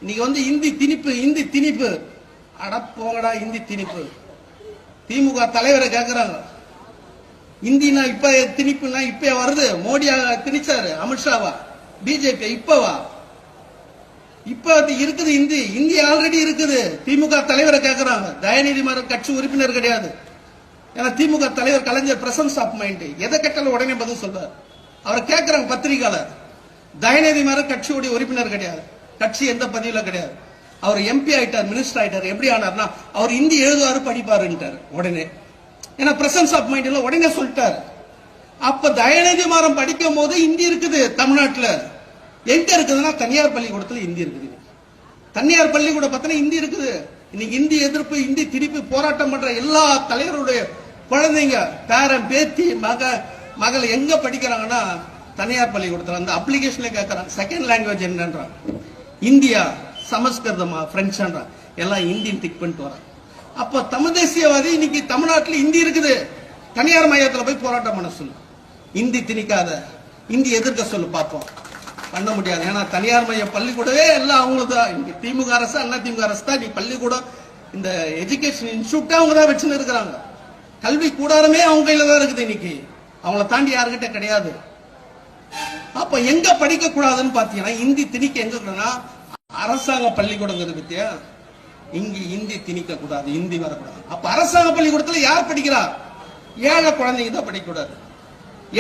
இன்னைக்கு வந்து இந்தி திணிப்பு அட போங்கடா இந்தி திணிப்பு. திமுக தலைவரை கேட்கிறாங்க, இந்தினா இப்ப திணிப்புனா இப்ப வருது, மோடியா திணிச்சாரு, அமித்ஷாவா பிஜேபி இப்பவா? இப்ப இருக்குது இந்தி ஆல்ரெடி இருக்குது. திமுக தலைவரை கேட்கிறாங்க, தயநிதி மாறன் கட்சி உறுப்பினர் கிடையாது. ஏன்னா திமுக தலைவர் கலைஞர் பிரசன்ஸ் ஆஃப் மைண்ட், எதை கேட்டாலும் உடனே பதில் சொல்றாரு. அவரை கேட்கிறாங்க பத்திரிகையாளர், தயநிதி மாறன் கட்சியுடைய உறுப்பினர் கிடையாது, கட்சி எந்த பதிவுல கிடையாது. அவர் எம்பி ஆயிட்டார், மினிஸ்டர் ஆயிட்டார். எப்படி ஆனார்னா அவர் இந்தி எழுதுவாரு படிப்பாருன்ட்டார் உடனே. ஏன்னா பிரசன்ஸ் ஆஃப் மைண்ட் உடனே சொல்லிட்டாரு. அப்ப தயநிதி மாறன் படிக்கும் போது இந்தி இருக்குது தமிழ்நாட்டில். எங்க இருக்குதுன்னா தனியார் பள்ளிக்கூடத்தில் இந்தி இருக்குது. தனியார் பள்ளிக்கூடம் பார்த்தா இந்தி இருக்குது. இன்னைக்கு இந்தி எதிர்ப்பு, இந்தி திருப்பி போராட்டம் பண்ற எல்லா தலைவருடைய குழந்தைங்க, பேரன் பேத்தி மகள் எங்க படிக்கிறாங்கன்னா தனியார் பள்ளிக்கூடத்தில். அந்த அப்ளிகேஷன்ல கேட்கறாங்க செகண்ட் லாங்குவேஜ் என்னன்றான், இந்தியா, சமஸ்கிருதமா, பிரெஞ்சுன்றான். எல்லாம் இந்தியன் டிக் பண்ணிட்டு வரான். அப்ப தமிழ் தேசியவாதி இன்னைக்கு தமிழ்நாட்டில் இந்தி இருக்குது, தனியார் மையத்தில் போய் போராட்டம் பண்ண சொல்லு, இந்தி திணிக்காத, இந்தி எதிர்க்க சொல்லு, பார்ப்போம். பண்ண முடியாது. ஏன்னா தனியார் மைய பள்ளிக்கூடவே எல்லாம் அவங்களுக்கு தான். இன்னைக்கு திமுக அரசு, அண்ணா திமுக அரசு தான் இன்னைக்கு பள்ளிக்கூடம், இந்த எஜுகேஷன் இன்ஸ்டியூட்டே அவங்க தான் வச்சுன்னு இருக்கிறாங்க. கல்வி கூடாரமே அவங்க கையில தான் இருக்குது. இன்னைக்கு அவங்கள தாண்டி யாருக்கிட்ட கிடையாது. அப்ப எங்க படிக்க கூடாதுன்னு பாத்தீங்கன்னா இந்தி திணிக்க எங்க கூடாதுன்னா அரசாங்க பள்ளிக்கூடங்கிறது பத்தியா, இங்க இந்தி திணிக்க கூடாது, இந்தி வரக்கூடாது. அப்ப அரசாங்க பள்ளிக்கூடத்துல யார் படிக்கிறா? ஏழை குழந்தைங்க தான் படிக்க கூடாது.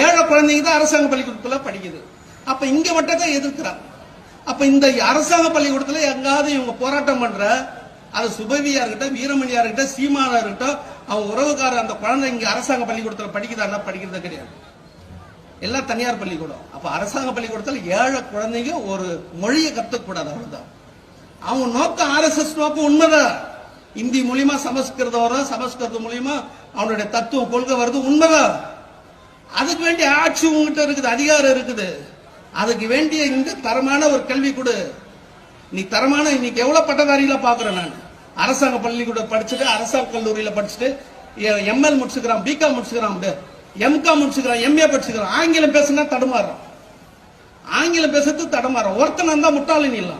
ஏழை குழந்தைங்க தான் அரசாங்க பள்ளிக்கூடத்துல படிக்குது. அப்ப இங்க மட்டும் தான் எதிர்க்கிறாங்க. அப்ப இந்த அரசாங்க பள்ளிக்கூடத்துல எங்காவது இவங்க போராட்டம் பண்ற, அது சுபவியா இருக்கட்டும், வீரமணியா இருக்கட்டும், சீமானா இருக்கட்டும், அவங்க உறவுக்காரர் அந்த குழந்தை இங்க அரசாங்க பள்ளிக்கூடத்துல படிக்குதான்னா படிக்கிறது கிடையாது. எல்லாம் தனியார் பள்ளிக்கூடம். அப்ப அரசாங்க பள்ளிக்கூடத்துல ஏழை குழந்தைங்க ஒரு மொழியை கத்துக்கூடாது, அவ்வளவுதான். அவங்க நோக்கம் RSS நோக்கம் உண்மைதான். இந்தி மூலியமா சமஸ்கிருதம் வரும், சமஸ்கிருதம் மூலியமா அவனுடைய தத்துவம் கொள்கை வருது, உண்மைதான். அதுக்கு வேண்டிய ஆட்சி உங்ககிட்ட இருக்குது, அதிகாரம் இருக்குது. அதுக்கு வேண்டிய இந்த தரமான ஒரு கல்வி கொடு. நீ தரமான இன்னைக்கு எவ்வளவு பட்டதாரிகள பாக்குறேன் நான். அரசாங்க பள்ளிக்கூட படிச்சுட்டு, அரசாங்க கல்லூரியில படிச்சுட்டு ML முடிச்சுக்கிறான், பிகாம் முடிச்சுக்கிறான், MCom முடிச்சுக்கிறான், MA படிச்சுக்கிறான். ஆங்கிலம் பேசுனா தடுமாறும், ஆங்கிலம் பேசுறது தடுமாறும். ஒருத்தன் தான் முட்டாளின் இல்லை,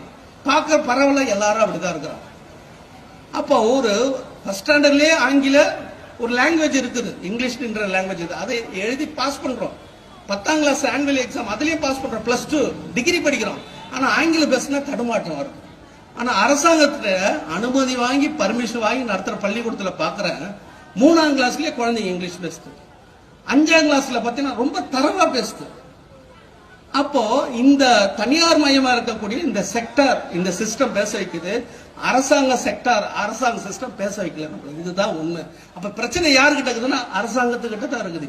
பார்க்க பரவாயில்ல, எல்லாரும் அப்படிதான் இருக்கிறான். அப்போ ஒரு ஃபர்ஸ்ட் ஸ்டாண்டர்ட்லயே ஆங்கில ஒரு லாங்குவேஜ் இருக்குது, இங்கிலீஷ்ன்ற லாங்குவேஜ் இருக்குது. அதை எழுதி பாஸ் பண்றோம். 10ஆம் கிளாஸ் ஆனுவல் எக்ஸாம் அதுலயும் பாஸ் பண்றோம். +2 டிகிரி படிக்கிறோம். ஆனா ஆங்கிலம் பேசினா தடுமாற்றம் வரும். ஆனா அரசாங்கத்துல அனுமதி வாங்கி பர்மிஷன் வாங்கி நடத்துற பள்ளிக்கூடத்துல பாக்குறேன், 3ஆம் கிளாஸ்லயே குழந்தைங்க இங்கிலீஷ் பேசுது, 5ஆம் கிளாஸ்ல பாத்தீங்கன்னா ரொம்ப தரவா பேசுது. அப்போ இந்த தனியார் மையமா இருக்கக்கூடிய இந்த செக்டார், இந்த சிஸ்டம் பேச வைக்குது, அரசாங்க செக்டார், அரசாங்க சிஸ்டம் பேச வைக்கல. இதுதான் உண்மை. அப்ப பிரச்சனை யாருக்கிட்ட இருக்குதுன்னா அரசாங்கத்துக்கிட்ட தான் இருக்குது.